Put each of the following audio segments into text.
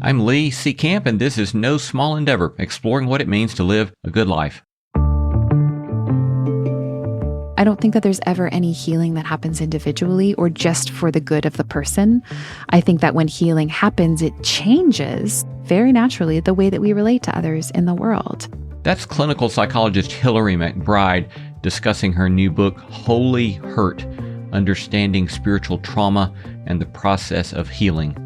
I'm Lee C. Camp, and this is No Small Endeavor, exploring what it means to live a good life. I don't think that there's ever any healing that happens individually or just for the good of the person. I think that when healing happens, it changes very naturally the way that we relate to others in the world. That's clinical psychologist Hillary McBride discussing her new book, Holy Hurt: Understanding Spiritual Trauma and the Process of Healing.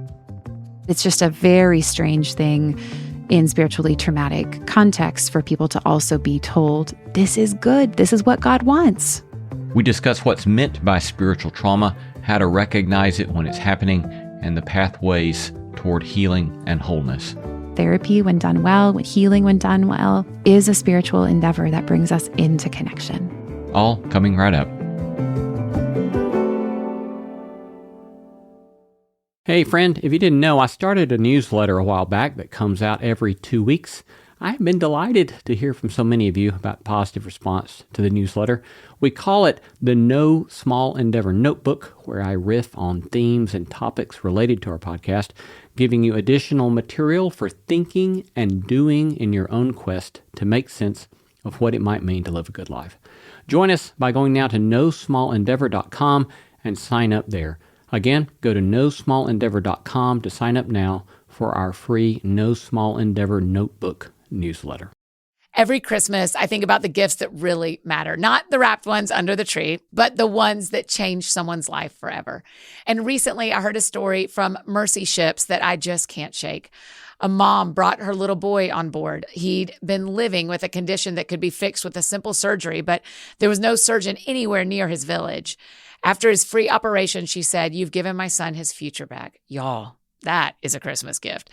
It's just a very strange thing in spiritually traumatic contexts for people to also be told, this is good, this is what God wants. We discuss what's meant by spiritual trauma, how to recognize it when it's happening, and the pathways toward healing and wholeness. Therapy, when done well, healing when done well, is a spiritual endeavor that brings us into connection. All coming right up. Hey friend, if you didn't know, I started a newsletter a while back that comes out every 2 weeks. I've been delighted to hear from so many of you about positive response to the newsletter. We call it the No Small Endeavor Notebook, where I riff on themes and topics related to our podcast, giving you additional material for thinking and doing in your own quest to make sense of what it might mean to live a good life. Join us by going now to nosmallendeavor.com and sign up there. Again, go to nosmallendeavor.com to sign up now for our free No Small Endeavor Notebook newsletter. Every Christmas, I think about the gifts that really matter. Not the wrapped ones under the tree, but the ones that change someone's life forever. And recently, I heard a story from Mercy Ships that I just can't shake. A mom brought her little boy on board. He'd been living with a condition that could be fixed with a simple surgery, but there was no surgeon anywhere near his village. After his free operation, she said, "You've given my son his future back." Y'all, that is a Christmas gift.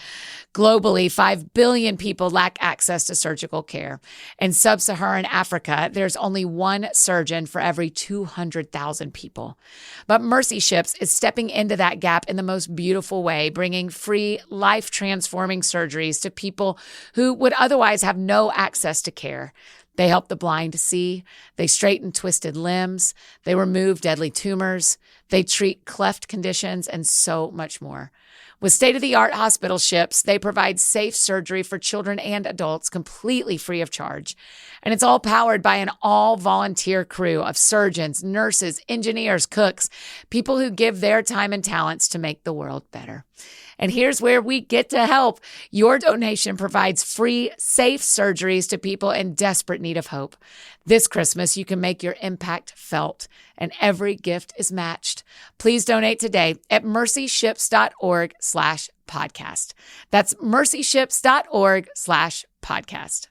Globally, 5 billion people lack access to surgical care. In sub-Saharan Africa, there's only one surgeon for every 200,000 people. But Mercy Ships is stepping into that gap in the most beautiful way, bringing free, life-transforming surgeries to people who would otherwise have no access to care. They help the blind see. They straighten twisted limbs. They remove deadly tumors. They treat cleft conditions and so much more. With state-of-the-art hospital ships, they provide safe surgery for children and adults completely free of charge. And it's all powered by an all-volunteer crew of surgeons, nurses, engineers, cooks, people who give their time and talents to make the world better. And here's where we get to help. Your donation provides free, safe surgeries to people in desperate need of hope. This Christmas, you can make your impact felt, and every gift is matched. Please donate today at mercyships.org/podcast. That's mercyships.org/podcast.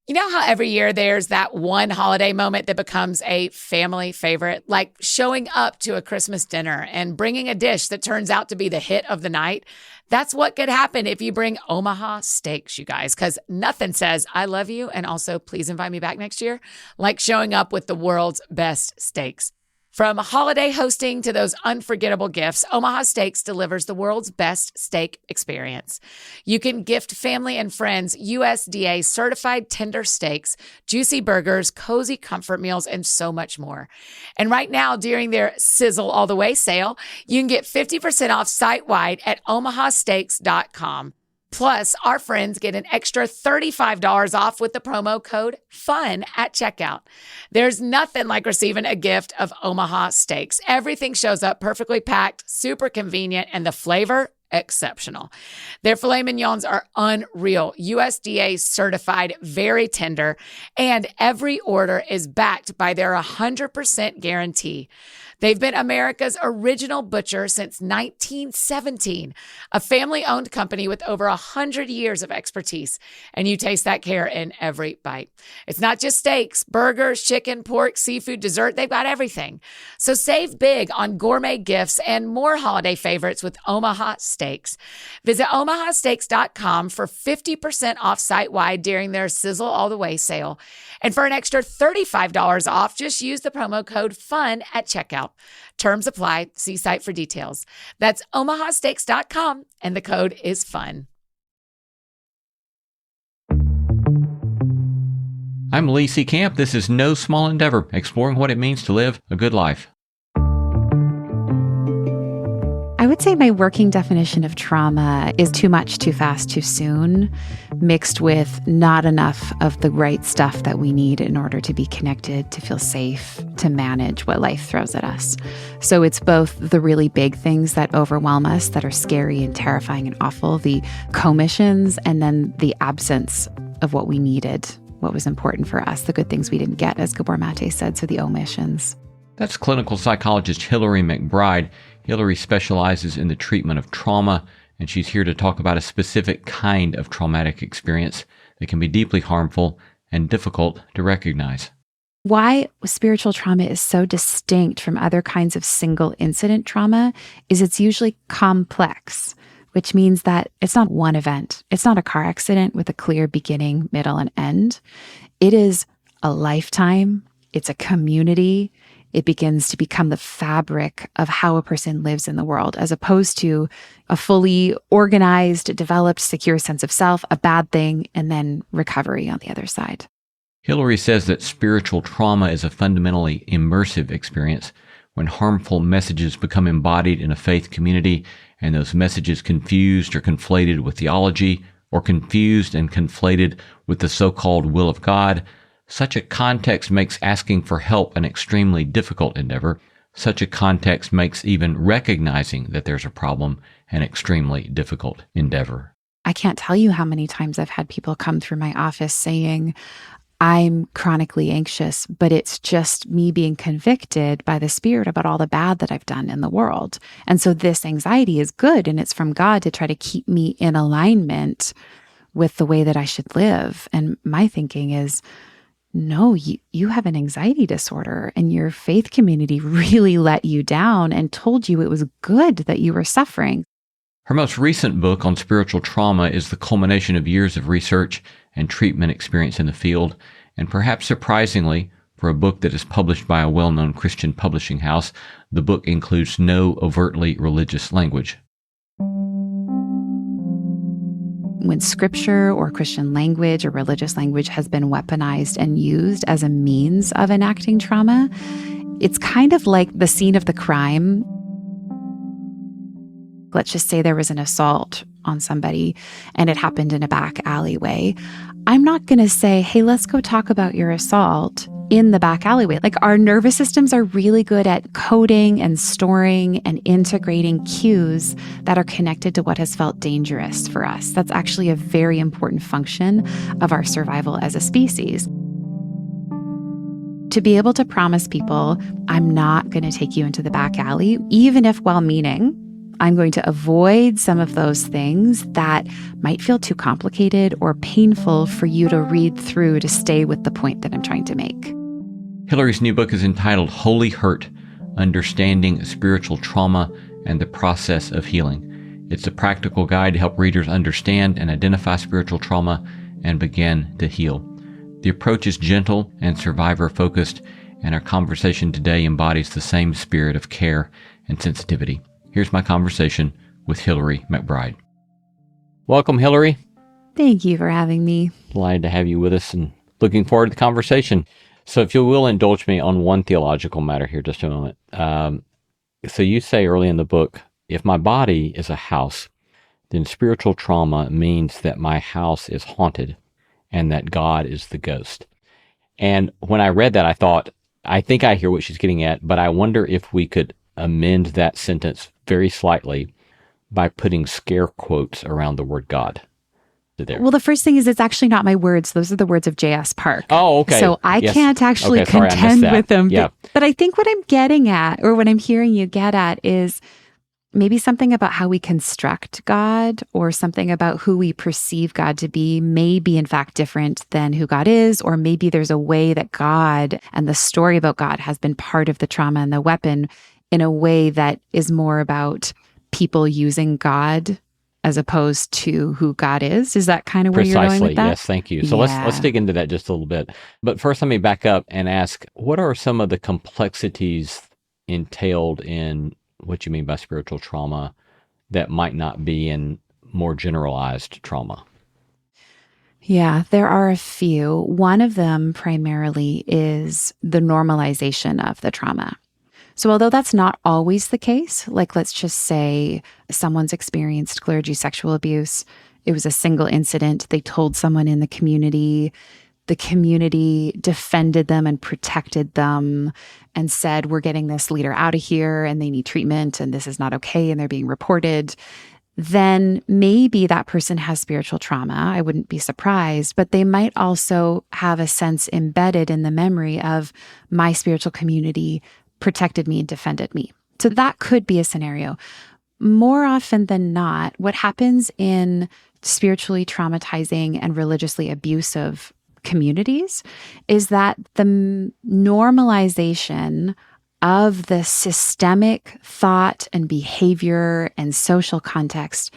You know how every year there's that one holiday moment that becomes a family favorite, like showing up to a Christmas dinner and bringing a dish that turns out to be the hit of the night? That's what could happen if you bring Omaha steaks, you guys, because nothing says I love you and also please invite me back next year like showing up with the world's best steaks. From holiday hosting to those unforgettable gifts, Omaha Steaks delivers the world's best steak experience. You can gift family and friends USDA certified tender steaks, juicy burgers, cozy comfort meals, and so much more. And right now, during their Sizzle All the Way sale, you can get 50% off site-wide at omahasteaks.com. Plus, our friends get an extra $35 off with the promo code FUN at checkout. There's nothing like receiving a gift of Omaha Steaks. Everything shows up perfectly packed, super convenient, and the flavor, exceptional. Their filet mignons are unreal, USDA certified, very tender, and every order is backed by their 100% guarantee. They've been America's original butcher since 1917, a family-owned company with over 100 years of expertise, and you taste that care in every bite. It's not just steaks, burgers, chicken, pork, seafood, dessert, they've got everything. So save big on gourmet gifts and more holiday favorites with Omaha Steaks. Visit omahasteaks.com for 50% off site-wide during their Sizzle All the Way sale. And for an extra $35 off, just use the promo code FUN at checkout. Terms apply. See site for details. That's omahasteaks.com, and the code is FUN. I'm Lee C. Camp. This is No Small Endeavor, exploring what it means to live a good life. I would say my working definition of trauma is too much, too fast, too soon, mixed with not enough of the right stuff that we need in order to be connected, to feel safe, to manage what life throws at us. So it's both the really big things that overwhelm us, that are scary and terrifying and awful, the commissions, and then the absence of what we needed, what was important for us, the good things we didn't get, as Gabor Mate said, so the omissions. That's clinical psychologist Hillary McBride. Hillary specializes in the treatment of trauma, and she's here to talk about a specific kind of traumatic experience that can be deeply harmful and difficult to recognize. Why spiritual trauma is so distinct from other kinds of single incident trauma is it's usually complex, which means that it's not one event. It's not a car accident with a clear beginning, middle, and end. It is a lifetime. It's a community. It begins to become the fabric of how a person lives in the world, as opposed to a fully organized, developed, secure sense of self, a bad thing, and then recovery on the other side. Hillary says that spiritual trauma is a fundamentally immersive experience when harmful messages become embodied in a faith community, and those messages confused or conflated with theology, or confused and conflated with the so-called will of God. Such a context makes asking for help an extremely difficult endeavor. Such a context makes even recognizing that there's a problem an extremely difficult endeavor. I can't tell you how many times I've had people come through my office saying, I'm chronically anxious, but it's just me being convicted by the Spirit about all the bad that I've done in the world. And so this anxiety is good, and it's from God to try to keep me in alignment with the way that I should live. And my thinking is, no, you have an anxiety disorder, and your faith community really let you down and told you it was good that you were suffering. Her most recent book on spiritual trauma is the culmination of years of research and treatment experience in the field, and perhaps surprisingly, for a book that is published by a well-known Christian publishing house, the book includes no overtly religious language. When scripture or Christian language or religious language has been weaponized and used as a means of enacting trauma, it's kind of like the scene of the crime. Let's just say there was an assault on somebody and it happened in a back alleyway. I'm not going to say, hey, let's go talk about your assault in the back alleyway. Like, our nervous systems are really good at coding and storing and integrating cues that are connected to what has felt dangerous for us. That's actually a very important function of our survival as a species. To be able to promise people, I'm not going to take you into the back alley, even if well-meaning, I'm going to avoid some of those things that might feel too complicated or painful for you to read through to stay with the point that I'm trying to make. Hillary's new book is entitled Holy Hurt: Understanding Spiritual Trauma and the Process of Healing. It's a practical guide to help readers understand and identify spiritual trauma and begin to heal. The approach is gentle and survivor-focused, and our conversation today embodies the same spirit of care and sensitivity. Here's my conversation with Hillary McBride. Welcome, Hillary. Thank you for having me. Delighted to have you with us and looking forward to the conversation. So if you will indulge me on one theological matter here just a moment. So you say early in the book, if my body is a house, then spiritual trauma means that my house is haunted and that God is the ghost. And when I read that, I thought, I think I hear what she's getting at, but I wonder if we could amend that sentence very slightly by putting scare quotes around the word God. There. Well, the first thing is it's actually not my words. Those are the words of J.S. Park. Oh, okay. So I can't actually contend with them. Yeah. But I think what I'm getting at, or what I'm hearing you get at, is maybe something about how we construct God, or something about who we perceive God to be may be in fact different than who God is, or maybe there's a way that God and the story about God has been part of the trauma and the weapon in a way that is more about people using God as opposed to who God is. Is that kind of where you're going with that? Yes, thank you. So let's dig into that just a little bit. But first, let me back up and ask, what are some of the complexities entailed in what you mean by spiritual trauma that might not be in more generalized trauma? Yeah, there are a few. One of them primarily is the normalization of the trauma. So although that's not always the case, like let's just say someone's experienced clergy sexual abuse, it was a single incident, they told someone in the community defended them and protected them and said, we're getting this leader out of here and they need treatment and this is not okay and they're being reported, then maybe that person has spiritual trauma. I wouldn't be surprised, but they might also have a sense embedded in the memory of my spiritual community protected me and defended me. So that could be a scenario. More often than not, what happens in spiritually traumatizing and religiously abusive communities is that the normalization of the systemic thought and behavior and social context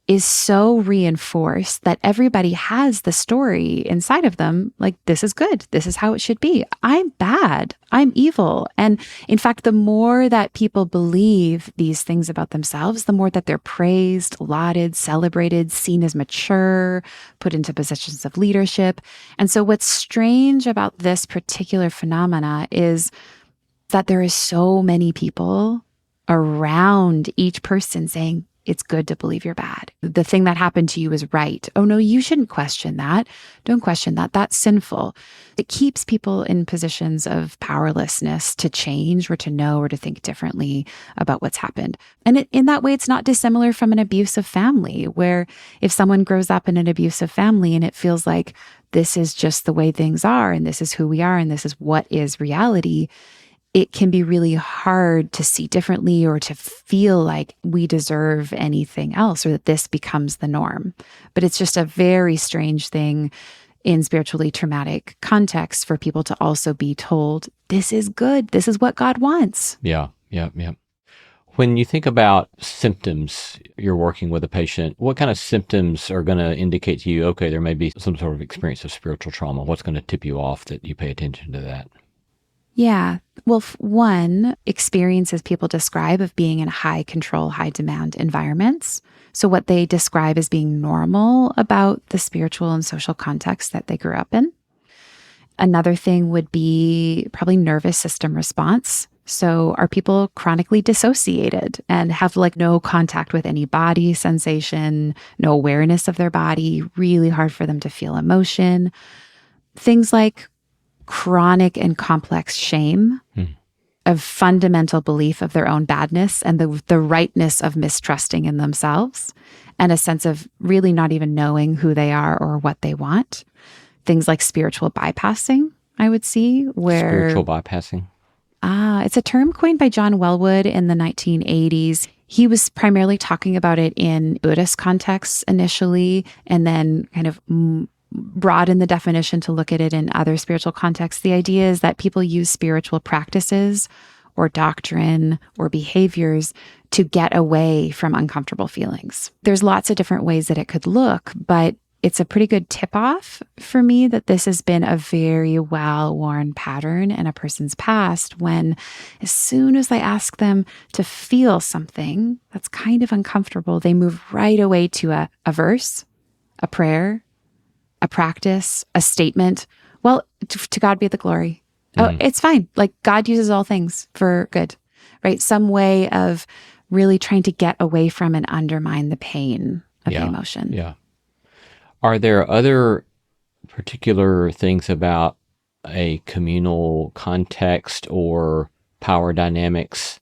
is so reinforced that everybody has the story inside of them, like, this is good, this is how it should be, I'm bad, I'm evil. And in fact, the more that people believe these things about themselves, the more that they're praised, lauded, celebrated, seen as mature, put into positions of leadership. And so what's strange about this particular phenomena is that there is so many people around each person saying, it's good to believe you're bad. The thing that happened to you is right. Oh no, you shouldn't question that. Don't question that. That's sinful. It keeps people in positions of powerlessness to change or to know or to think differently about what's happened. And in that way, it's not dissimilar from an abusive family, where if someone grows up in an abusive family and it feels like this is just the way things are and this is who we are and this is what is reality, it can be really hard to see differently or to feel like we deserve anything else or that this becomes the norm. But it's just a very strange thing in spiritually traumatic contexts for people to also be told, this is good, this is what God wants. Yeah. When you think about symptoms, you're working with a patient, what kind of symptoms are going to indicate to you, okay, there may be some sort of experience of spiritual trauma? What's going to tip you off that you pay attention to that? Yeah. Well, one, experiences people describe of being in high control, high demand environments. So what they describe as being normal about the spiritual and social context that they grew up in. Another thing would be probably nervous system response. So are people chronically dissociated and have like no contact with any body sensation, no awareness of their body, really hard for them to feel emotion. Things like chronic and complex shame, of fundamental belief of their own badness and the rightness of mistrusting in themselves, and a sense of really not even knowing who they are or what they want. Things like spiritual bypassing, I would see, where... Spiritual bypassing? It's a term coined by John Wellwood in the 1980s. He was primarily talking about it in Buddhist contexts initially, and then kind of broaden the definition to look at it in other spiritual contexts. The idea is that people use spiritual practices or doctrine or behaviors to get away from uncomfortable feelings. There's lots of different ways that it could look, but it's a pretty good tip-off for me that this has been a very well-worn pattern in a person's past, when as soon as I ask them to feel something that's kind of uncomfortable, they move right away to a verse, a prayer, a practice, a statement. Well, to God be the glory. Oh, it's fine. Like, God uses all things for good, right? Some way of really trying to get away from and undermine the pain of the emotion. Yeah. Are there other particular things about a communal context or power dynamics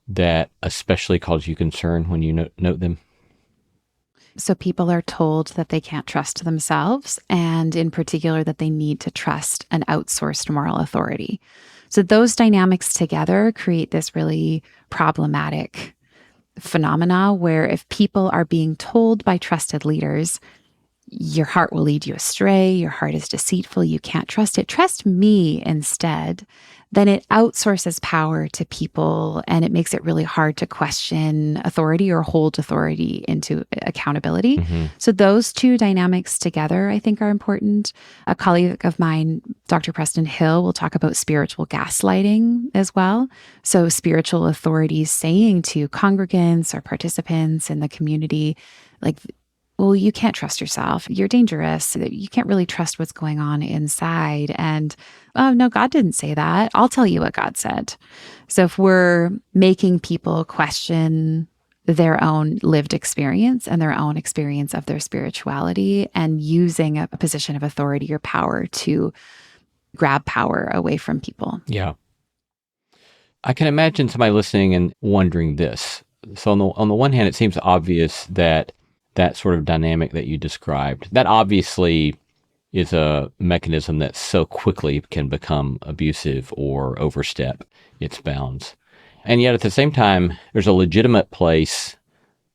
that especially cause you concern when you note them? So people are told that they can't trust themselves, and in particular that they need to trust an outsourced moral authority. So those dynamics together create this really problematic phenomena where if people are being told by trusted leaders, your heart will lead you astray, your heart is deceitful, you can't trust it, trust me instead, then it outsources power to people and it makes it really hard to question authority or hold authority into accountability. So those two dynamics together, I think, are important. A colleague of mine, Dr. Preston Hill, will talk about spiritual gaslighting as well. So spiritual authorities saying to congregants or participants in the community, like, well, you can't trust yourself. You're dangerous. You can't really trust what's going on inside. And, oh, no, God didn't say that. I'll tell you what God said. So if we're making people question their own lived experience and their own experience of their spirituality and using a position of authority or power to grab power away from people. Yeah. I can imagine somebody listening and wondering this. So on the one hand, it seems obvious that that sort of dynamic that you described, that obviously is a mechanism that so quickly can become abusive or overstep its bounds. And yet at the same time, there's a legitimate place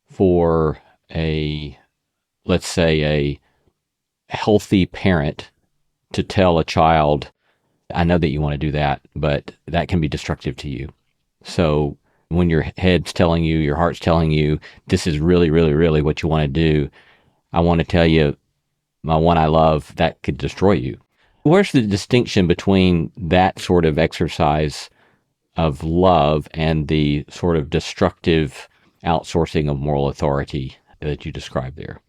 for let's say a healthy parent to tell a child, I know that you want to do that, but that can be destructive to you. So when your head's telling you, your heart's telling you, this is really, really, really what you want to do, I want to tell you, my one I love, that could destroy you. Where's the distinction between that sort of exercise of love and the sort of destructive outsourcing of moral authority that you described there?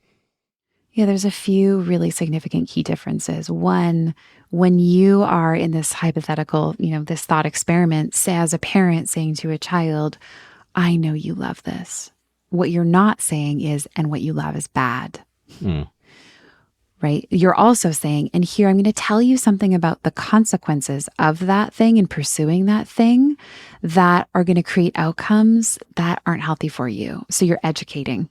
Yeah, there's a few really significant key differences. One, when you are in this hypothetical, this thought experiment, say as a parent saying to a child, I know you love this. What you're not saying is, and what you love is bad. Right? You're also saying, and here I'm going to tell you something about the consequences of that thing and pursuing that thing that are going to create outcomes that aren't healthy for you. So you're educating.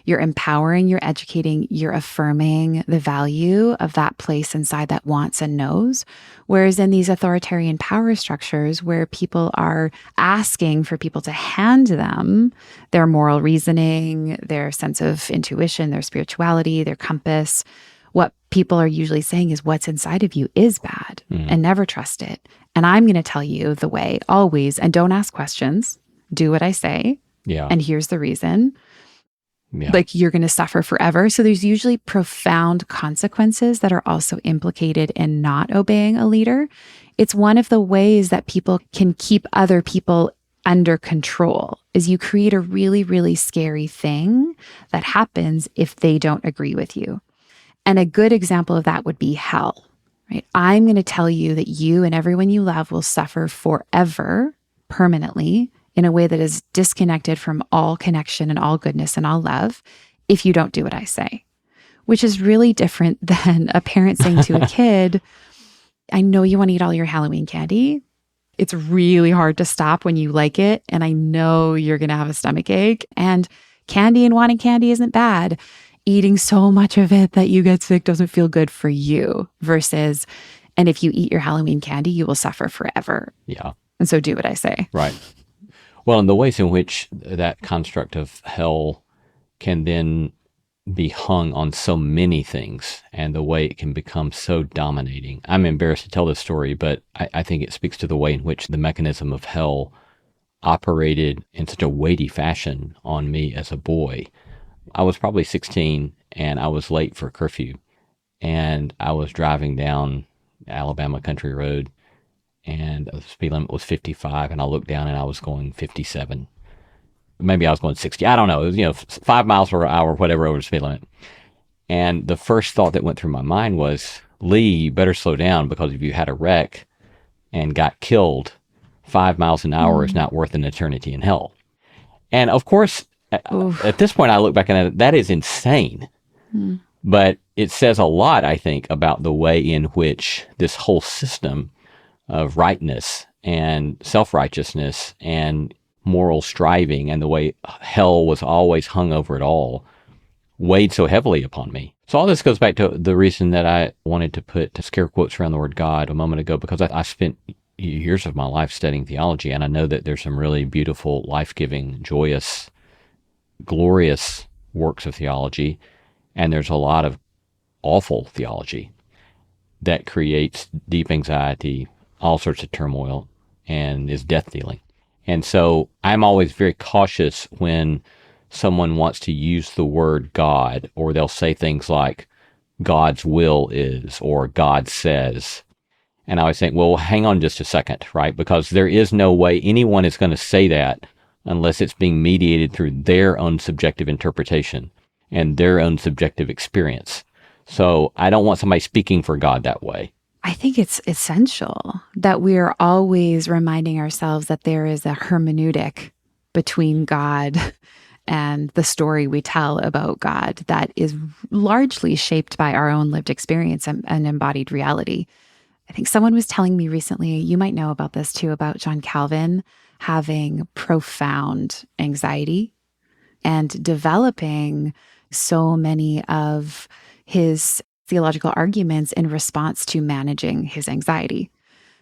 You're empowering, you're educating, you're affirming the value of that place inside that wants and knows. Whereas in these authoritarian power structures where people are asking for people to hand them their moral reasoning, their sense of intuition, their spirituality, their compass, what people are usually saying is what's inside of you is bad and never trust it. And I'm going to tell you the way always, and don't ask questions. Do what I say. Yeah. And here's the reason. Yeah. Like you're going to suffer forever. So there's usually profound consequences that are also implicated in not obeying a leader. It's one of the ways that people can keep other people under control is you create a really, really scary thing that happens if they don't agree with you. And a good example of that would be hell, right? I'm going to tell you that you and everyone you love will suffer forever, permanently, in a way that is disconnected from all connection and all goodness and all love if you don't do what I say, which is really different than a parent saying to a kid, I know you want to eat all your Halloween candy. It's really hard to stop when you like it. And I know you're going to have a stomach ache. And candy and wanting candy isn't bad. Eating so much of it that you get sick doesn't feel good for you versus, and if you eat your Halloween candy, you will suffer forever. Yeah. And so do what I say. Right. Well, and the ways in which that construct of hell can then be hung on so many things and the way it can become so dominating. I'm embarrassed to tell this story, but I think it speaks to the way in which the mechanism of hell operated in such a weighty fashion on me as a boy. I was probably 16 and I was late for curfew, and I was driving down Alabama Country Road, and the speed limit was 55, and I looked down and I was going 57. Maybe I was going 60. I don't know. It was, 5 miles per hour, whatever, over the speed limit. And the first thought that went through my mind was, Lee, you better slow down, because if you had a wreck and got killed, 5 miles an hour is not worth an eternity in hell. And of course, at this point, I look back and that is insane. But it says a lot, I think, about the way in which this whole system of rightness and self-righteousness and moral striving and the way hell was always hung over it all weighed so heavily upon me. So all this goes back to the reason that I wanted to put scare quotes around the word God a moment ago, because I spent years of my life studying theology, and I know that there's some really beautiful, life-giving, joyous, glorious works of theology, and there's a lot of awful theology that creates deep anxiety, all sorts of turmoil, and is death-dealing. And so I'm always very cautious when someone wants to use the word God, or they'll say things like, God's will is, or God says. And I always think, well, hang on just a second, right? Because there is no way anyone is going to say that unless it's being mediated through their own subjective interpretation. and their own subjective experience. So I don't want somebody speaking for God that way. I think it's essential that we are always reminding ourselves that there is a hermeneutic between God and the story we tell about God that is largely shaped by our own lived experience and embodied reality. I think someone was telling me recently, you might know about this too, about John Calvin having profound anxiety and developing so many of his theological arguments in response to managing his anxiety,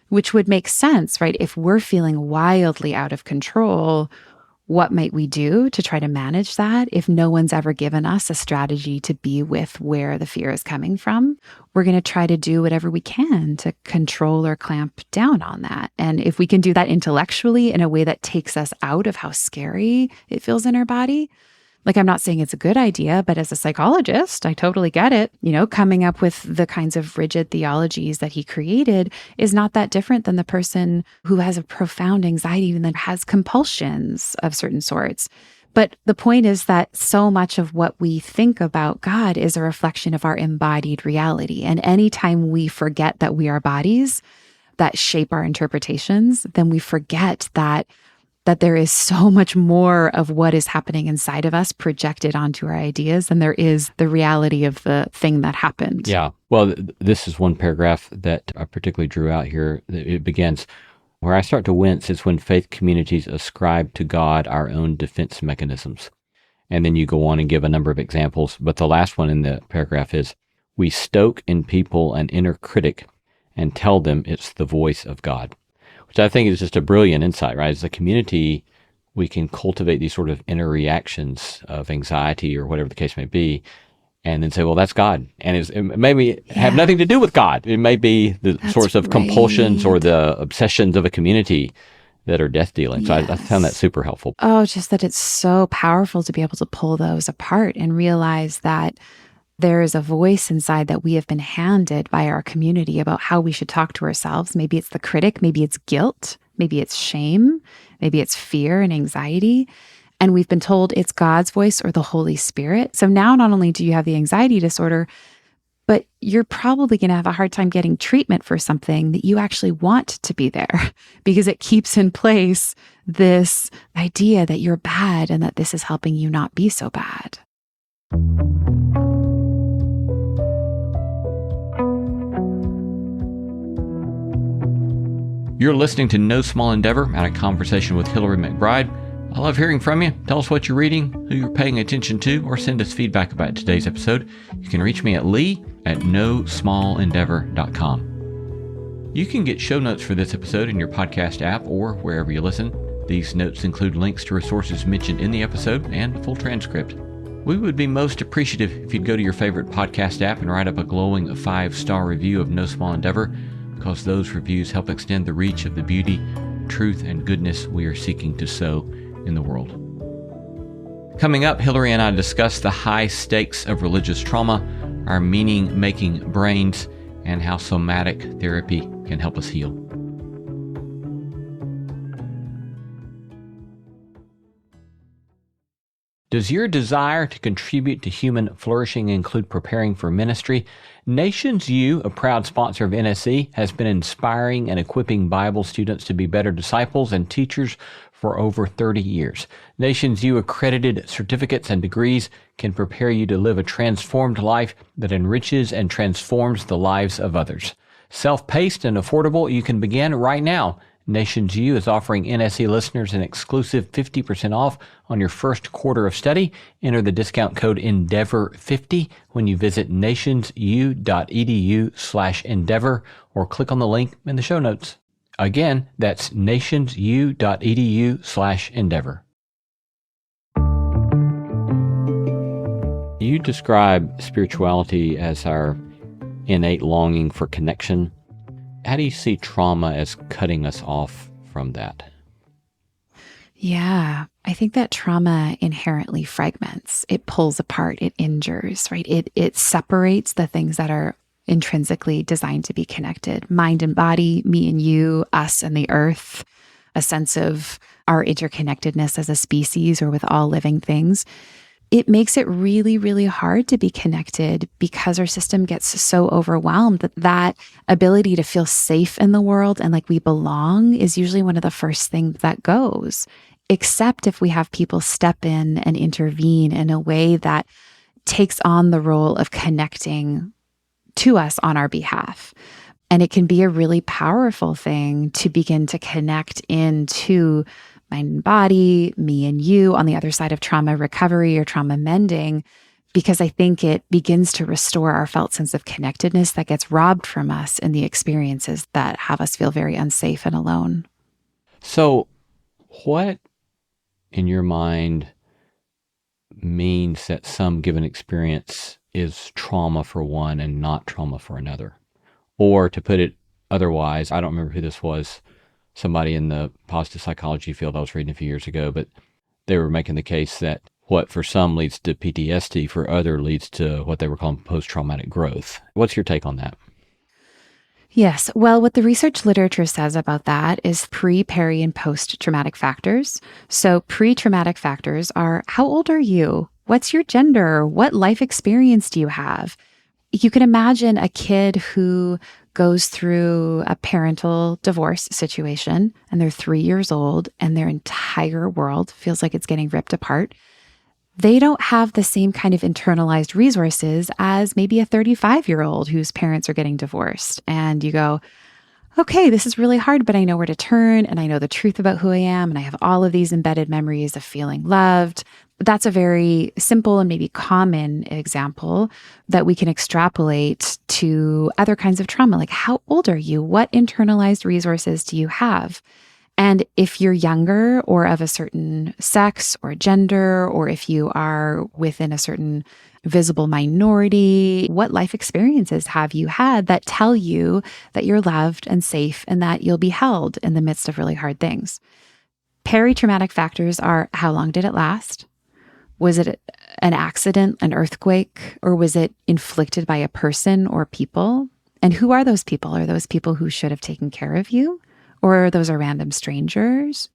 which would make sense, right? If we're feeling wildly out of control, what might we do to try to manage that? If no one's ever given us a strategy to be with where the fear is coming from, we're going to try to do whatever we can to control or clamp down on that. And if we can do that intellectually in a way that takes us out of how scary it feels in our body, like, I'm not saying it's a good idea, but as a psychologist, I totally get it. Coming up with the kinds of rigid theologies that he created is not that different than the person who has a profound anxiety and then has compulsions of certain sorts. But the point is that so much of what we think about God is a reflection of our embodied reality. And anytime we forget that we are bodies that shape our interpretations, then we forget that there is so much more of what is happening inside of us projected onto our ideas than there is the reality of the thing that happened. Yeah. Well, this is one paragraph that I particularly drew out here. It begins, where I start to wince is when faith communities ascribe to God our own defense mechanisms. And then you go on and give a number of examples. But the last one in the paragraph is, we stoke in people an inner critic and tell them it's the voice of God. Which I think is just a brilliant insight, right? As a community, we can cultivate these sort of inner reactions of anxiety or whatever the case may be, and then say, well, that's God. And it may have nothing to do with God. It may be the sorts of compulsions or the obsessions of a community that are death-dealing. So I found that super helpful. Oh, just that it's so powerful to be able to pull those apart and realize that there is a voice inside that we have been handed by our community about how we should talk to ourselves. Maybe it's the critic, maybe it's guilt, maybe it's shame, maybe it's fear and anxiety. And we've been told it's God's voice or the Holy Spirit. So now not only do you have the anxiety disorder, but you're probably going to have a hard time getting treatment for something that you actually want to be there because it keeps in place this idea that you're bad and that this is helping you not be so bad. You're listening to No Small Endeavor and a conversation with Hillary McBride. I love hearing from you. Tell us what you're reading, who you're paying attention to, or send us feedback about today's episode. You can reach me at lee@nosmallendeavor.com. You can get show notes for this episode in your podcast app or wherever you listen. These notes include links to resources mentioned in the episode and a full transcript. We would be most appreciative if you'd go to your favorite podcast app and write up a glowing 5-star review of No Small Endeavor, because those reviews help extend the reach of the beauty, truth, and goodness we are seeking to sow in the world. Coming up, Hillary and I discuss the high stakes of religious trauma, our meaning-making brains, and how somatic therapy can help us heal. Does your desire to contribute to human flourishing include preparing for ministry? Nations U, a proud sponsor of NSE, has been inspiring and equipping Bible students to be better disciples and teachers for over 30 years. Nations U accredited certificates and degrees can prepare you to live a transformed life that enriches and transforms the lives of others. Self-paced and affordable, you can begin right now. Nations U is offering NSE listeners an exclusive 50% off on your first quarter of study. Enter the discount code ENDEAVOR50 when you visit nationsu.edu/endeavor or click on the link in the show notes. Again, that's nationsu.edu/endeavor. You describe spirituality as our innate longing for connection. How do you see trauma as cutting us off from that? Yeah, I think that trauma inherently fragments. It pulls apart, it injures, right? It separates the things that are intrinsically designed to be connected. Mind and body, me and you, us and the earth, a sense of our interconnectedness as a species or with all living things. it makes it really, really hard to be connected because our system gets so overwhelmed that ability to feel safe in the world and like we belong is usually one of the first things that goes, except if we have people step in and intervene in a way that takes on the role of connecting to us on our behalf. And it can be a really powerful thing to begin to connect into mind and body, me and you on the other side of trauma recovery or trauma mending, because I think it begins to restore our felt sense of connectedness that gets robbed from us in the experiences that have us feel very unsafe and alone. So what in your mind means that some given experience is trauma for one and not trauma for another? Or to put it otherwise, I don't remember who this was, somebody in the positive psychology field I was reading a few years ago, but they were making the case that what for some leads to PTSD, for other leads to what they were calling post-traumatic growth. What's your take on that? Yes. Well, what the research literature says about that is pre, peri, and post-traumatic factors. So pre-traumatic factors are, how old are you? What's your gender? What life experience do you have? You can imagine a kid who goes through a parental divorce situation and they're 3 years old and their entire world feels like it's getting ripped apart. They don't have the same kind of internalized resources as maybe a 35-year-old whose parents are getting divorced. And you go, okay, this is really hard, but I know where to turn and I know the truth about who I am. And I have all of these embedded memories of feeling loved. That's a very simple and maybe common example that we can extrapolate to other kinds of trauma. Like, how old are you? What internalized resources do you have? And if you're younger or of a certain sex or gender, or if you are within a certain visible minority, what life experiences have you had that tell you that you're loved and safe and that you'll be held in the midst of really hard things? Peri-traumatic factors are, how long did it last? Was it an accident, an earthquake, or was it inflicted by a person or people? And who are those people? Are those people who should have taken care of you? Or those are random strangers?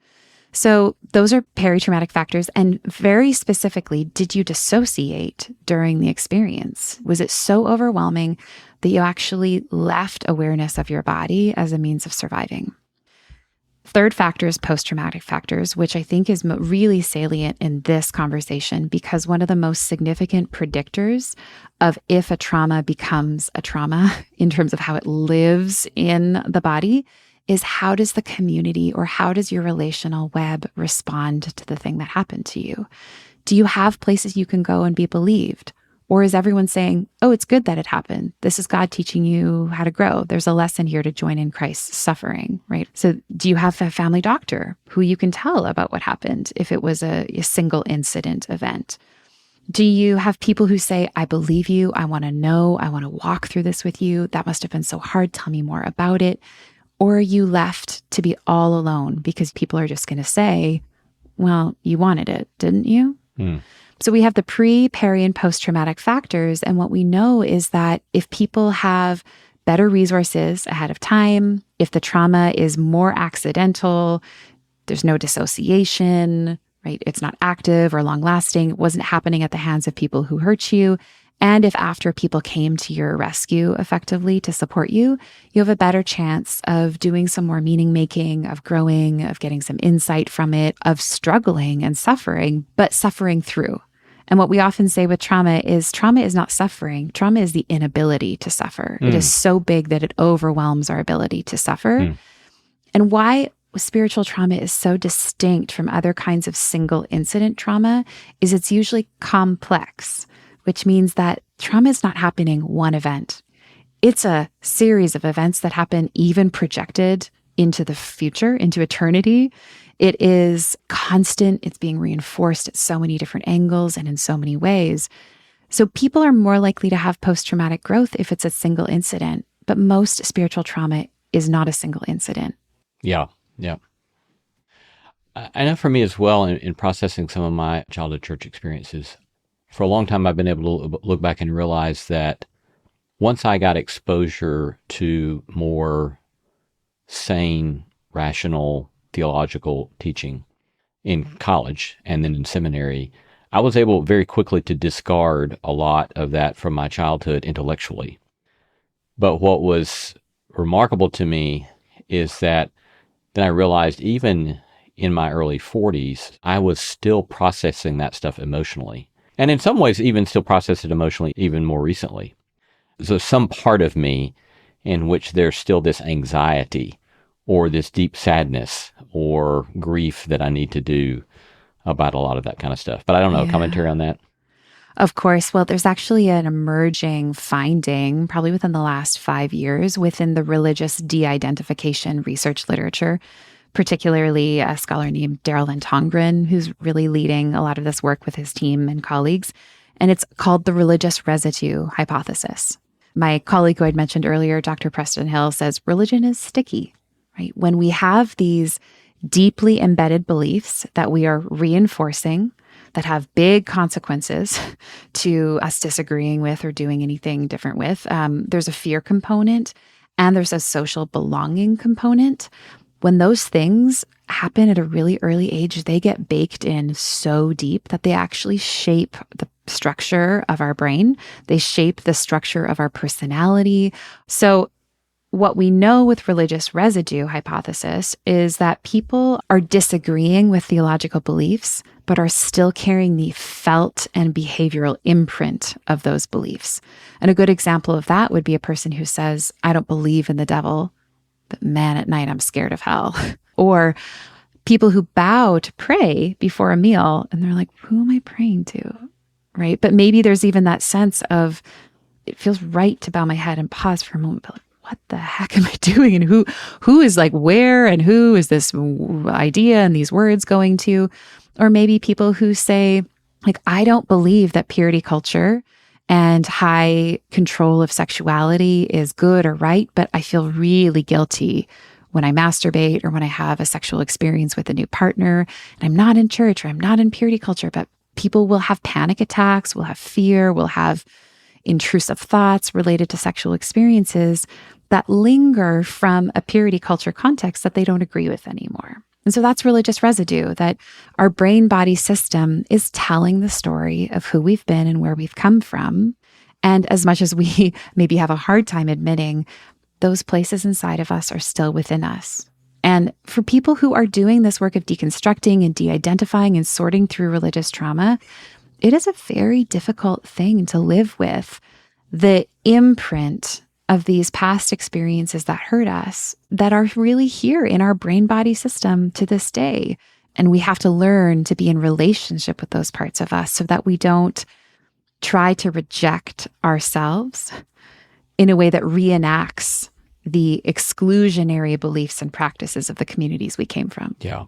So those are peri-traumatic factors. And very specifically, did you dissociate during the experience? Was it so overwhelming that you actually left awareness of your body as a means of surviving? Third factor is post-traumatic factors, which I think is really salient in this conversation because one of the most significant predictors of if a trauma becomes a trauma in terms of how it lives in the body is how does the community or how does your relational web respond to the thing that happened to you? Do you have places you can go and be believed? Or is everyone saying, oh, it's good that it happened. This is God teaching you how to grow. There's a lesson here to join in Christ's suffering, right? So do you have a family doctor who you can tell about what happened if it was a single incident event? Do you have people who say, I believe you, I want to know, I want to walk through this with you. That must have been so hard. Tell me more about it. Or are you left to be all alone because people are just going to say, well, you wanted it, didn't you? So we have the pre, peri, and post-traumatic factors. And what we know is that if people have better resources ahead of time, if the trauma is more accidental, there's no dissociation, right? It's not active or long-lasting. It wasn't happening at the hands of people who hurt you. And if after people came to your rescue effectively to support you, you have a better chance of doing some more meaning making, of growing, of getting some insight from it, of struggling and suffering, but suffering through. And what we often say with trauma is not suffering. Trauma is the inability to suffer. It is so big that it overwhelms our ability to suffer. And why spiritual trauma is so distinct from other kinds of single incident trauma is it's usually complex, which means that trauma is not happening one event. It's a series of events that happen even projected into the future, into eternity. It is constant. It's being reinforced at so many different angles and in so many ways. So people are more likely to have post-traumatic growth if it's a single incident, but most spiritual trauma is not a single incident. Yeah. I know for me as well, in processing some of my childhood church experiences, for a long time I've been able to look back and realize that once I got exposure to more sane, rational, theological teaching in college and then in seminary, I was able very quickly to discard a lot of that from my childhood intellectually. But what was remarkable to me is that then I realized even in my early 40s, I was still processing that stuff emotionally. And in some ways, even still process it emotionally even more recently. So some part of me in which there's still this anxiety or this deep sadness or grief that I need to do about a lot of that kind of stuff. But I don't know, commentary on that? Of course. Well, there's actually an emerging finding, probably within the last 5 years, within the religious de-identification research literature, particularly a scholar named Daryl Tongren, who's really leading a lot of this work with his team and colleagues. And it's called the religious residue hypothesis. My colleague who I'd mentioned earlier, Dr. Preston Hill, says religion is sticky, right? When we have these deeply embedded beliefs that we are reinforcing, that have big consequences to us disagreeing with or doing anything different with. There's a fear component and there's a social belonging component. When those things happen at a really early age, they get baked in so deep that they actually shape the structure of our brain. They shape the structure of our personality. So what we know with religious residue hypothesis is that people are disagreeing with theological beliefs, but are still carrying the felt and behavioral imprint of those beliefs. And a good example of that would be a person who says, I don't believe in the devil, but man, at night I'm scared of hell. Or people who bow to pray before a meal, and they're like, who am I praying to? Right? But maybe there's even that sense of, it feels right to bow my head and pause for a moment, but like, what the heck am I doing? And who is like where, and who is this idea and these words going to? Or maybe people who say, like, I don't believe that purity culture and high control of sexuality is good or right, but I feel really guilty when I masturbate or when I have a sexual experience with a new partner, and I'm not in church or I'm not in purity culture, but people will have panic attacks, will have fear, will have intrusive thoughts related to sexual experiences that linger from a purity culture context that they don't agree with anymore. And so that's religious residue, that our brain-body system is telling the story of who we've been and where we've come from. And as much as we maybe have a hard time admitting, those places inside of us are still within us. And for people who are doing this work of deconstructing and de-identifying and sorting through religious trauma, it is a very difficult thing to live with the imprint of these past experiences that hurt us, that are really here in our brain-body system to this day. And we have to learn to be in relationship with those parts of us so that we don't try to reject ourselves in a way that reenacts the exclusionary beliefs and practices of the communities we came from. Yeah.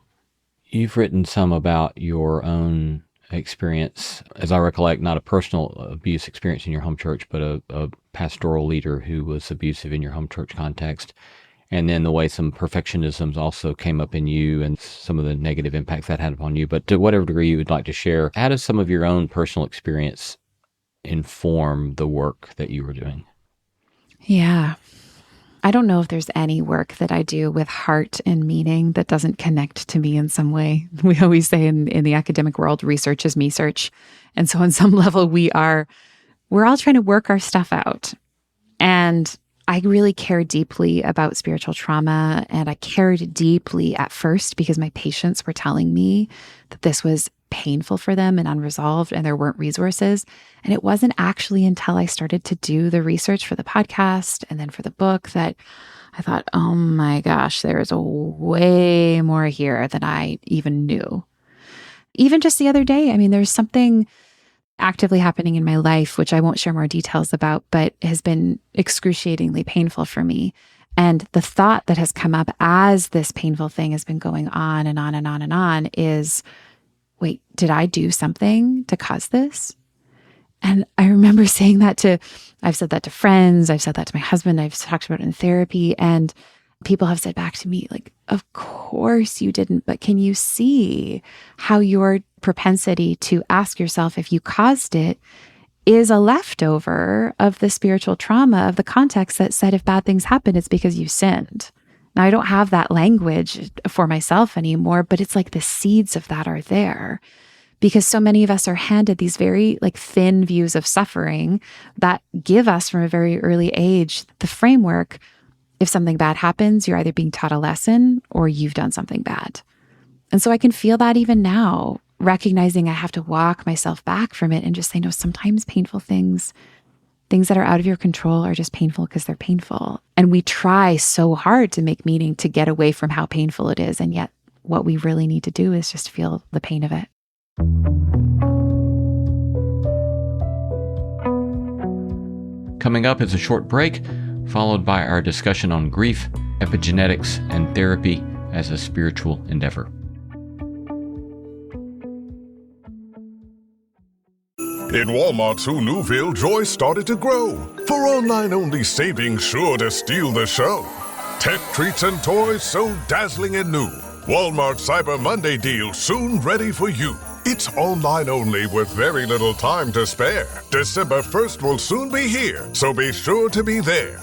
You've written some about your own experience, as I recollect, not a personal abuse experience in your home church, but a pastoral leader who was abusive in your home church context. And then the way some perfectionisms also came up in you and some of the negative impacts that had upon you. But to whatever degree you would like to share, how does some of your own personal experience inform the work that you were doing? Yeah. I don't know if there's any work that I do with heart and meaning that doesn't connect to me in some way. We always say in the academic world, research is me search. And so on some level, we're all trying to work our stuff out. And I really care deeply about spiritual trauma. And I cared deeply at first because my patients were telling me that this was painful for them and unresolved, and there weren't resources. And it wasn't actually until I started to do the research for the podcast and then for the book that I thought, oh my gosh, there is way more here than I even knew. Even just the other day, I mean, there's something actively happening in my life, which I won't share more details about, but has been excruciatingly painful for me. And the thought that has come up as this painful thing has been going on and on and on and on is, wait, did I do something to cause this? And I remember saying that I've said that to friends, I've said that to my husband, I've talked about it in therapy, and people have said back to me, like, of course you didn't, but can you see how your propensity to ask yourself if you caused it is a leftover of the spiritual trauma of the context that said if bad things happen, it's because you sinned. Now, I don't have that language for myself anymore, but it's like the seeds of that are there because so many of us are handed these very thin views of suffering that give us from a very early age the framework. If something bad happens, you're either being taught a lesson or you've done something bad. And so I can feel that even now, recognizing I have to walk myself back from it and just say, no, sometimes painful things that are out of your control are just painful because they're painful. And we try so hard to make meaning to get away from how painful it is. And yet what we really need to do is just feel the pain of it. Coming up is a short break, followed by our discussion on grief, epigenetics, and therapy as a spiritual endeavor. In Walmart's Who Newville, joy started to grow. For online-only savings sure to steal the show. Tech treats and toys so dazzling and new. Walmart Cyber Monday deal soon ready for you. It's online only with very little time to spare. December 1st will soon be here, so be sure to be there.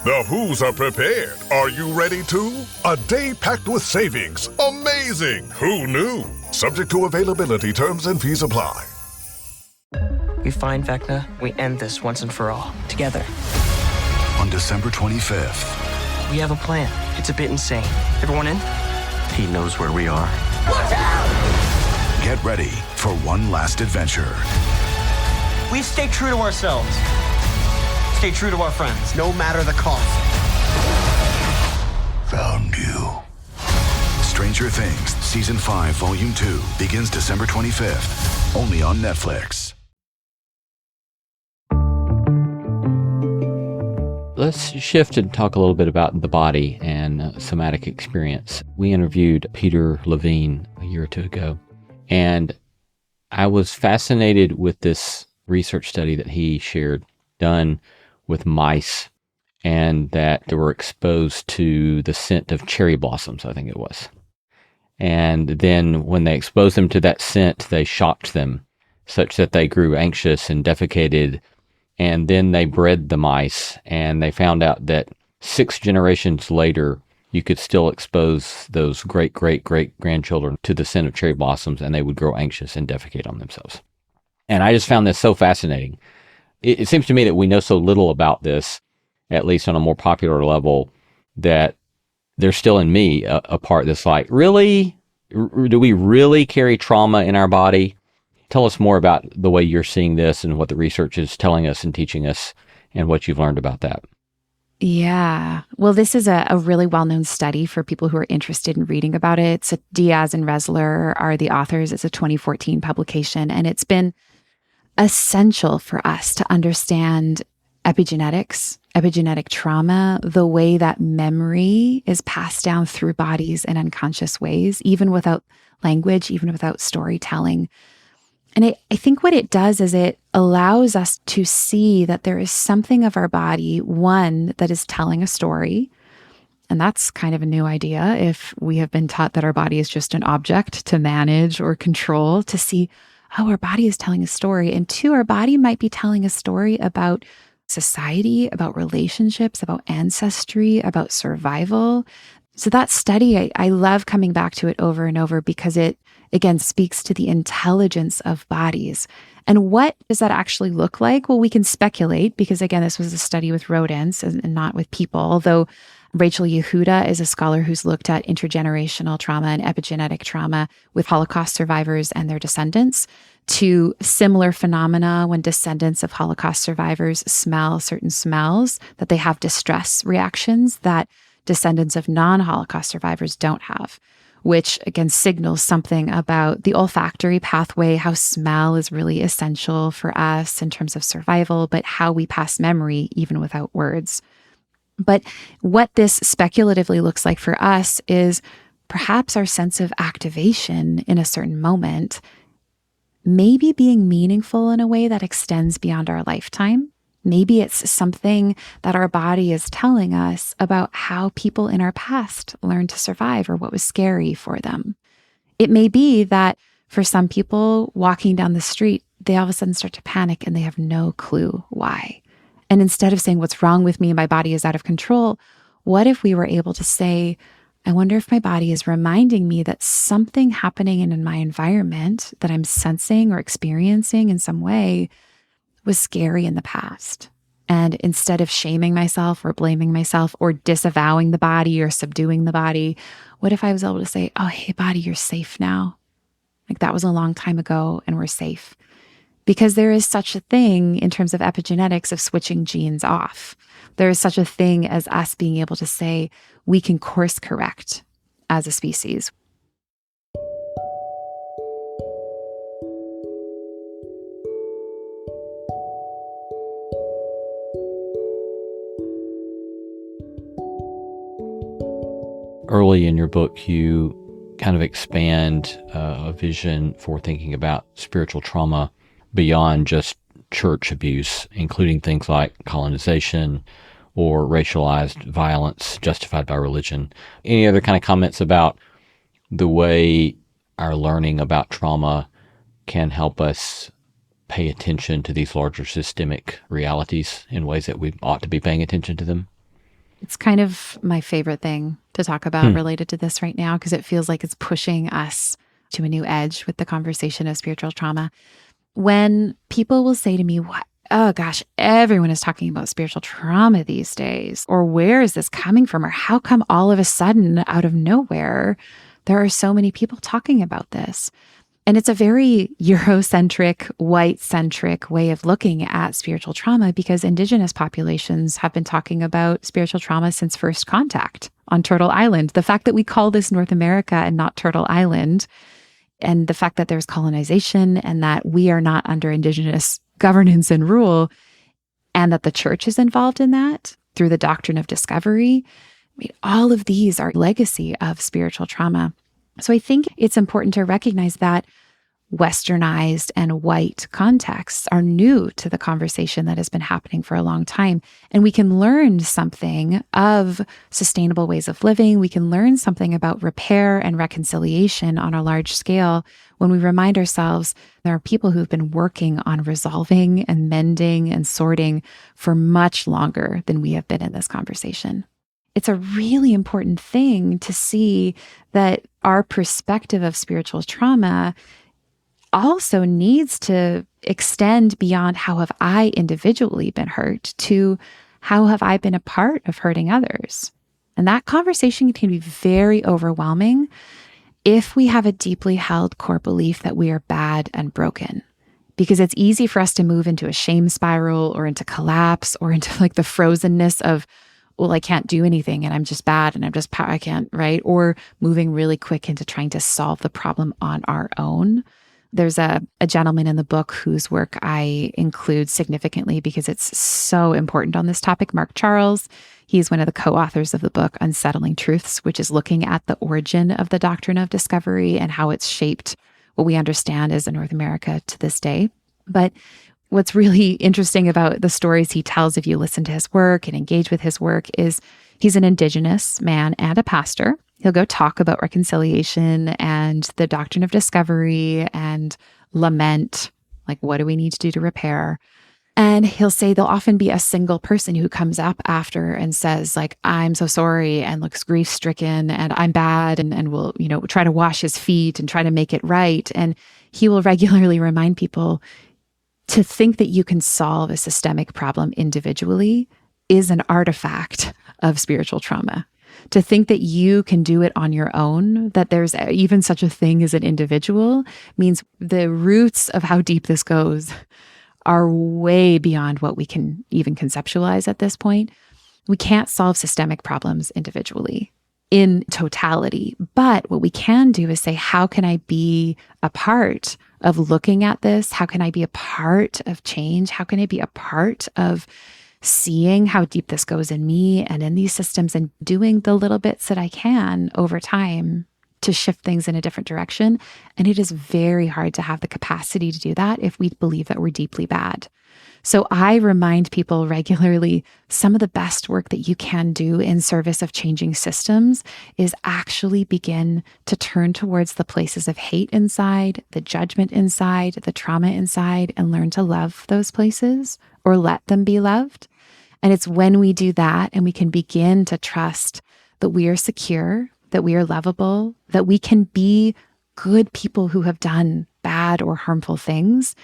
The Who's are prepared. Are you ready too? A day packed with savings. Amazing! Who knew? Subject to availability, terms and fees apply. We find Vecna, we end this once and for all, together. On December 25th. We have a plan. It's a bit insane. Everyone in? He knows where we are. Watch out! Get ready for one last adventure. We stay true to ourselves. Stay true to our friends, no matter the cost. Found you. Stranger Things, Season 5, Volume 2, begins December 25th. Only on Netflix. Let's shift and talk a little bit about the body and somatic experience. We interviewed Peter Levine a year or two ago, and I was fascinated with this research study that he shared, done with mice, and that they were exposed to the scent of cherry blossoms, I think it was. And then when they exposed them to that scent, they shocked them such that they grew anxious and defecated. And then they bred the mice, and they found out that 6 generations later, you could still expose those great-great-great-grandchildren to the scent of cherry blossoms, and they would grow anxious and defecate on themselves. And I just found this so fascinating. It seems to me that we know so little about this, at least on a more popular level, that there's still in me a part that's like, really? Do we really carry trauma in our body? Tell us more about the way you're seeing this and what the research is telling us and teaching us and what you've learned about that. Yeah. Well, this is a really well-known study for people who are interested in reading about it. So Diaz and Resler are the authors. It's a 2014 publication, and it's been essential for us to understand epigenetics, epigenetic trauma, the way that memory is passed down through bodies in unconscious ways, even without language, even without storytelling. And I think what it does is it allows us to see that there is something of our body, one, that is telling a story. And that's kind of a new idea if we have been taught that our body is just an object to manage or control, to see, oh, our body is telling a story. And two, our body might be telling a story about society, about relationships, about ancestry, about survival. So that study, I love coming back to it over and over because it, again, speaks to the intelligence of bodies. And what does that actually look like? Well, we can speculate because, again, this was a study with rodents and not with people, although Rachel Yehuda is a scholar who's looked at intergenerational trauma and epigenetic trauma with Holocaust survivors and their descendants to similar phenomena when descendants of Holocaust survivors smell certain smells, that they have distress reactions that descendants of non-Holocaust survivors don't have, which again signals something about the olfactory pathway, how smell is really essential for us in terms of survival, but how we pass memory even without words. But what this speculatively looks like for us is perhaps our sense of activation in a certain moment, maybe being meaningful in a way that extends beyond our lifetime. Maybe it's something that our body is telling us about how people in our past learned to survive or what was scary for them. It may be that for some people walking down the street, they all of a sudden start to panic and they have no clue why. And instead of saying, what's wrong with me? My body is out of control. What if we were able to say, I wonder if my body is reminding me that something happening in my environment that I'm sensing or experiencing in some way was scary in the past. And instead of shaming myself or blaming myself or disavowing the body or subduing the body, what if I was able to say, oh, hey, body, you're safe now. Like that was a long time ago and we're safe. Because there is such a thing in terms of epigenetics of switching genes off. There is such a thing as us being able to say we can course correct as a species. Early in your book, you kind of expand a vision for thinking about spiritual trauma beyond just church abuse, including things like colonization or racialized violence justified by religion. Any other kind of comments about the way our learning about trauma can help us pay attention to these larger systemic realities in ways that we ought to be paying attention to them? It's kind of my favorite thing to talk about related to this right now, because it feels like it's pushing us to a new edge with the conversation of spiritual trauma. When people will say to me, "What? Oh gosh, everyone is talking about spiritual trauma these days," or "Where is this coming from?" or "How come all of a sudden, out of nowhere, there are so many people talking about this?" And it's a very Eurocentric, white-centric way of looking at spiritual trauma, because Indigenous populations have been talking about spiritual trauma since first contact on Turtle Island. The fact that we call this North America and not Turtle Island, and the fact that there's colonization and that we are not under Indigenous governance and rule, and that the church is involved in that through the doctrine of discovery, I mean, all of these are legacy of spiritual trauma. So I think it's important to recognize that westernized and white contexts are new to the conversation that has been happening for a long time. And we can learn something of sustainable ways of living. We can learn something about repair and reconciliation on a large scale when we remind ourselves there are people who've been working on resolving and mending and sorting for much longer than we have been in this conversation. It's a really important thing to see that our perspective of spiritual trauma also needs to extend beyond how have I individually been hurt to how have I been a part of hurting others. And that conversation can be very overwhelming if we have a deeply held core belief that we are bad and broken. Because it's easy for us to move into a shame spiral or into collapse or into like the frozenness of, well, I can't do anything and I'm just bad and I can't, right? Or moving really quick into trying to solve the problem on our own. There's a gentleman in the book whose work I include significantly because it's so important on this topic, Mark Charles. He's one of the co-authors of the book Unsettling Truths, which is looking at the origin of the doctrine of discovery and how it's shaped what we understand as North America to this day. But what's really interesting about the stories he tells, if you listen to his work and engage with his work, is he's an Indigenous man and a pastor. He'll go talk about reconciliation and the doctrine of discovery and lament, like what do we need to do to repair? And he'll say there'll often be a single person who comes up after and says like, I'm so sorry, and looks grief-stricken and I'm bad, and will, try to wash his feet and try to make it right. And he will regularly remind people to think that you can solve a systemic problem individually is an artifact of spiritual trauma. To think that you can do it on your own, that there's even such a thing as an individual, means the roots of how deep this goes are way beyond what we can even conceptualize at this point. We can't solve systemic problems individually in totality. But what we can do is say, how can I be a part of looking at this? How can I be a part of change? How can I be a part of seeing how deep this goes in me and in these systems and doing the little bits that I can over time to shift things in a different direction? And it is very hard to have the capacity to do that if we believe that we're deeply bad. So I remind people regularly, some of the best work that you can do in service of changing systems is actually begin to turn towards the places of hate inside, the judgment inside, the trauma inside, and learn to love those places or let them be loved. And it's when we do that and we can begin to trust that we are secure that we are lovable, that we can be good people who have done bad or harmful things,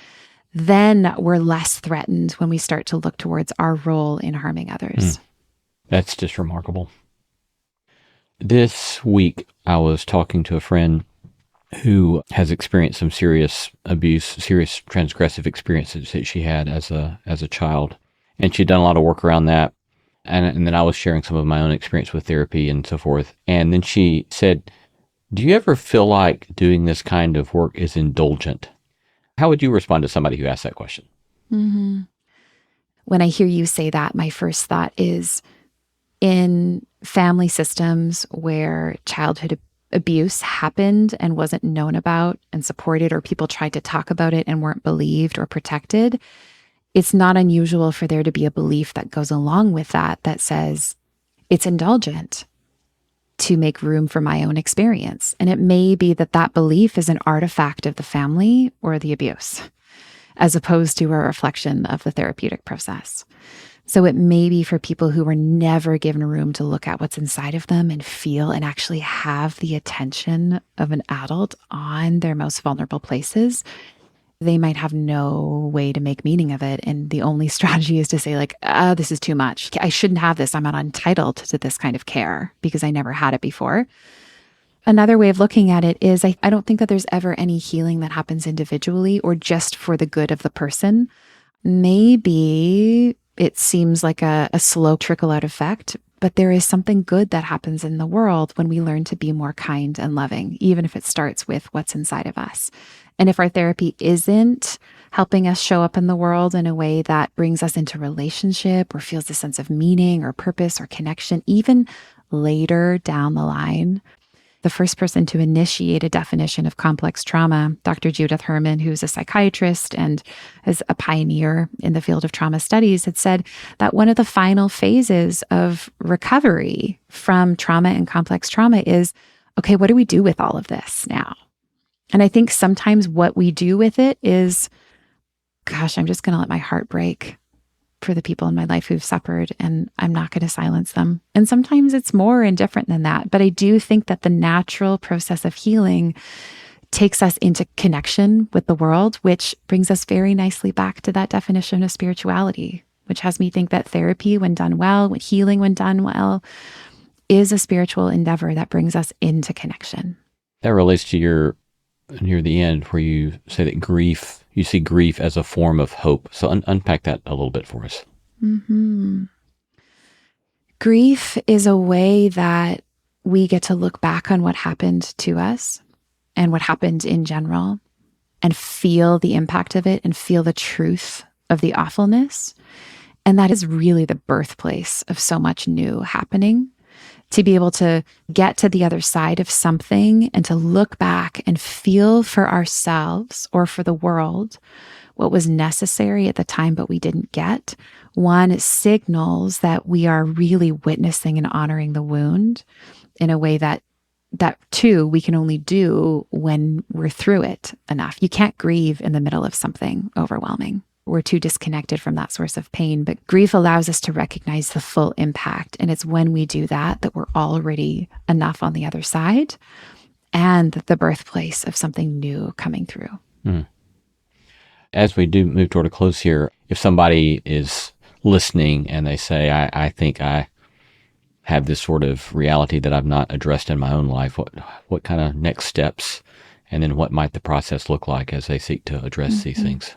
then we're less threatened when we start to look towards our role in harming others. That's just remarkable. This week, I was talking to a friend who has experienced some serious abuse, serious transgressive experiences that she had as a child. And she'd done a lot of work around that. And then I was sharing some of my own experience with therapy and so forth. And then she said, do you ever feel like doing this kind of work is indulgent? How would you respond to somebody who asked that question? Mm-hmm. When I hear you say that, my first thought is in family systems where childhood abuse happened and wasn't known about and supported, or people tried to talk about it and weren't believed or protected, it's not unusual for there to be a belief that goes along with that says it's indulgent to make room for my own experience. And it may be that belief is an artifact of the family or the abuse, as opposed to a reflection of the therapeutic process. So it may be for people who were never given room to look at what's inside of them and feel and actually have the attention of an adult on their most vulnerable places. They might have no way to make meaning of it. And the only strategy is to say like, this is too much. I shouldn't have this. I'm not entitled to this kind of care because I never had it before. Another way of looking at it is I don't think that there's ever any healing that happens individually or just for the good of the person. Maybe it seems like a slow trickle-out effect, but there is something good that happens in the world when we learn to be more kind and loving, even if it starts with what's inside of us. And if our therapy isn't helping us show up in the world in a way that brings us into relationship or feels a sense of meaning or purpose or connection, even later down the line, the first person to initiate a definition of complex trauma, Dr. Judith Herman, who's a psychiatrist and is a pioneer in the field of trauma studies, had said that one of the final phases of recovery from trauma and complex trauma is, okay, what do we do with all of this now? And I think sometimes what we do with it is, gosh, I'm just going to let my heart break for the people in my life who've suffered, and I'm not going to silence them. And sometimes it's more and different than that. But I do think that the natural process of healing takes us into connection with the world, which brings us very nicely back to that definition of spirituality, which has me think that therapy, when done well, healing, when done well, is a spiritual endeavor that brings us into connection. That relates to near the end where you say that you see grief as a form of hope. So unpack that a little bit for us. Mm-hmm. Grief is a way that we get to look back on what happened to us and what happened in general and feel the impact of it and feel the truth of the awfulness. And that is really the birthplace of so much new happening. To be able to get to the other side of something and to look back and feel for ourselves or for the world what was necessary at the time but we didn't get. One, it signals that we are really witnessing and honoring the wound in a way that too we can only do when we're through it enough. You can't grieve in the middle of something overwhelming. We're too disconnected from that source of pain. But grief allows us to recognize the full impact. And it's when we do that we're already enough on the other side and the birthplace of something new coming through. As we do move toward a close here, if somebody is listening and they say, I think I have this sort of reality that I've not addressed in my own life, what kind of next steps, and then what might the process look like as they seek to address these things?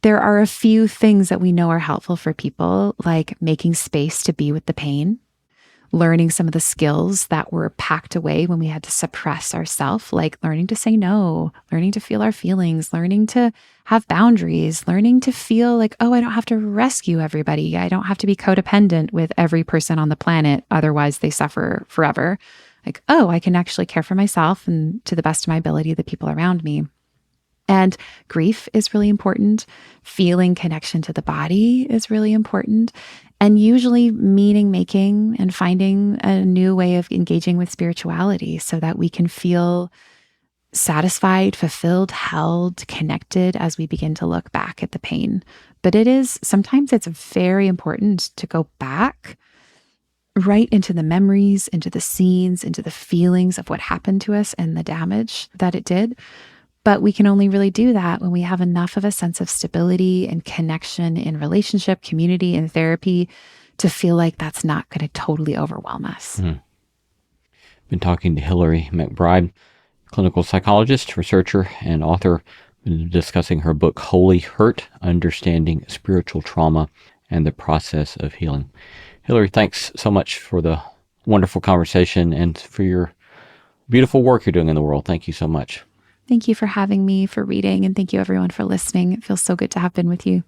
There are a few things that we know are helpful for people, like making space to be with the pain, learning some of the skills that were packed away when we had to suppress ourselves, like learning to say no, learning to feel our feelings, learning to have boundaries, learning to feel like, oh, I don't have to rescue everybody. I don't have to be codependent with every person on the planet. Otherwise, they suffer forever. Like, oh, I can actually care for myself and to the best of my ability, the people around me. And grief is really important. Feeling connection to the body is really important. And usually meaning making and finding a new way of engaging with spirituality so that we can feel satisfied, fulfilled, held, connected as we begin to look back at the pain. But sometimes it's very important to go back right into the memories, into the scenes, into the feelings of what happened to us and the damage that it did. But we can only really do that when we have enough of a sense of stability and connection in relationship, community, and therapy to feel like that's not going to totally overwhelm us. Been talking to Hillary McBride, clinical psychologist, researcher, and author, been discussing her book, Holy Hurt, Understanding Spiritual Trauma and the Process of Healing. Hillary, thanks so much for the wonderful conversation and for your beautiful work you're doing in the world. Thank you so much. Thank you for having me, for reading, and thank you everyone for listening. It feels so good to have been with you.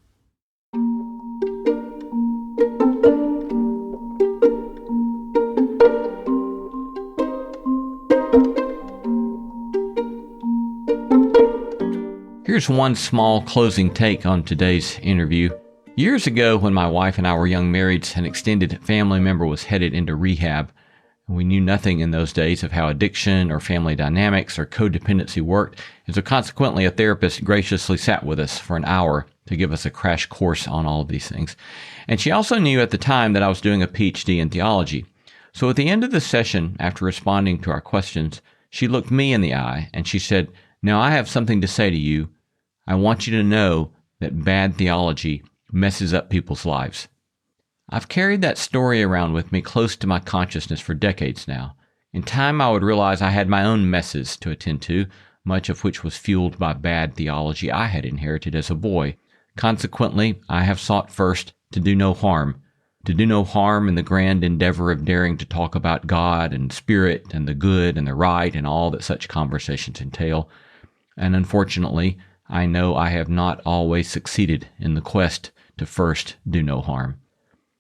Here's one small closing take on today's interview. Years ago, when my wife and I were young marrieds, an extended family member was headed into rehab. We knew nothing in those days of how addiction or family dynamics or codependency worked, and so consequently a therapist graciously sat with us for an hour to give us a crash course on all of these things. And she also knew at the time that I was doing a PhD in theology. So at the end of the session, after responding to our questions, she looked me in the eye and she said, "Now I have something to say to you. I want you to know that bad theology messes up people's lives." I've carried that story around with me close to my consciousness for decades now. In time, I would realize I had my own messes to attend to, much of which was fueled by bad theology I had inherited as a boy. Consequently, I have sought first to do no harm in the grand endeavor of daring to talk about God and spirit and the good and the right and all that such conversations entail. And unfortunately, I know I have not always succeeded in the quest to first do no harm.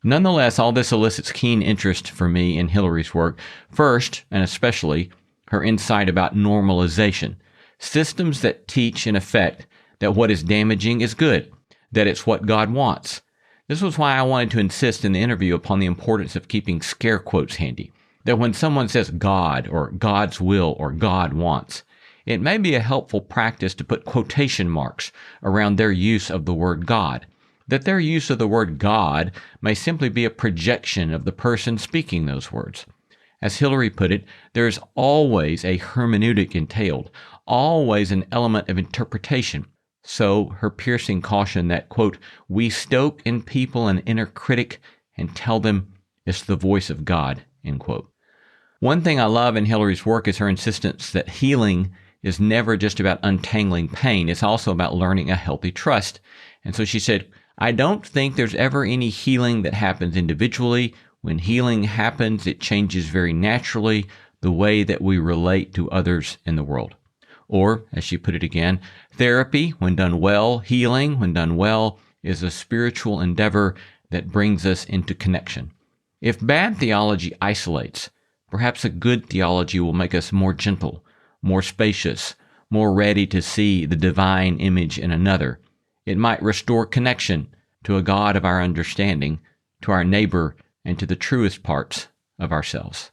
Nonetheless, all this elicits keen interest for me in Hillary's work. First, and especially, her insight about normalization, systems that teach, in effect, that what is damaging is good, that it's what God wants. This was why I wanted to insist in the interview upon the importance of keeping scare quotes handy, that when someone says God or God's will or God wants, it may be a helpful practice to put quotation marks around their use of the word God, that their use of the word God may simply be a projection of the person speaking those words. As Hillary put it, there is always a hermeneutic entailed, always an element of interpretation. So her piercing caution that, quote, "we stoke in people an inner critic and tell them it's the voice of God," end quote. One thing I love in Hillary's work is her insistence that healing is never just about untangling pain. It's also about learning a healthy trust. And so she said, "I don't think there's ever any healing that happens individually. When healing happens, it changes very naturally the way that we relate to others in the world." Or, as she put it again, therapy, when done well, healing, when done well, is a spiritual endeavor that brings us into connection. If bad theology isolates, perhaps a good theology will make us more gentle, more spacious, more ready to see the divine image in another. It might restore connection to a God of our understanding, to our neighbor, and to the truest parts of ourselves.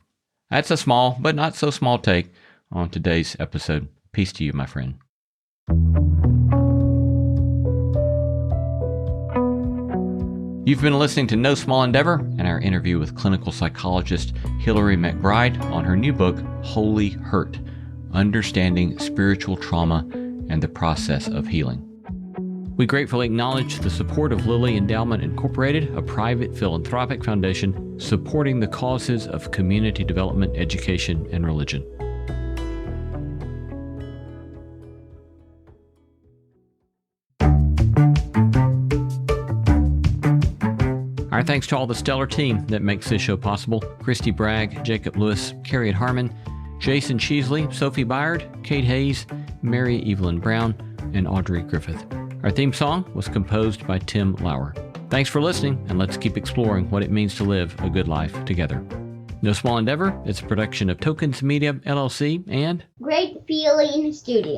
That's a small, but not so small take on today's episode. Peace to you, my friend. You've been listening to No Small Endeavor and our interview with clinical psychologist Hillary McBride on her new book, Holy Hurt, Understanding Spiritual Trauma and the Process of Healing. We gratefully acknowledge the support of Lilly Endowment Incorporated, a private philanthropic foundation supporting the causes of community development, education, and religion. Our thanks to all the stellar team that makes this show possible: Christy Bragg, Jacob Lewis, Carriot Harmon, Jason Cheesley, Sophie Byard, Kate Hayes, Mary Evelyn Brown, and Audrey Griffith. Our theme song was composed by Tim Lauer. Thanks for listening, and let's keep exploring what it means to live a good life together. No Small Endeavor is a production of Tokens Media, LLC, and Great Feeling Studios.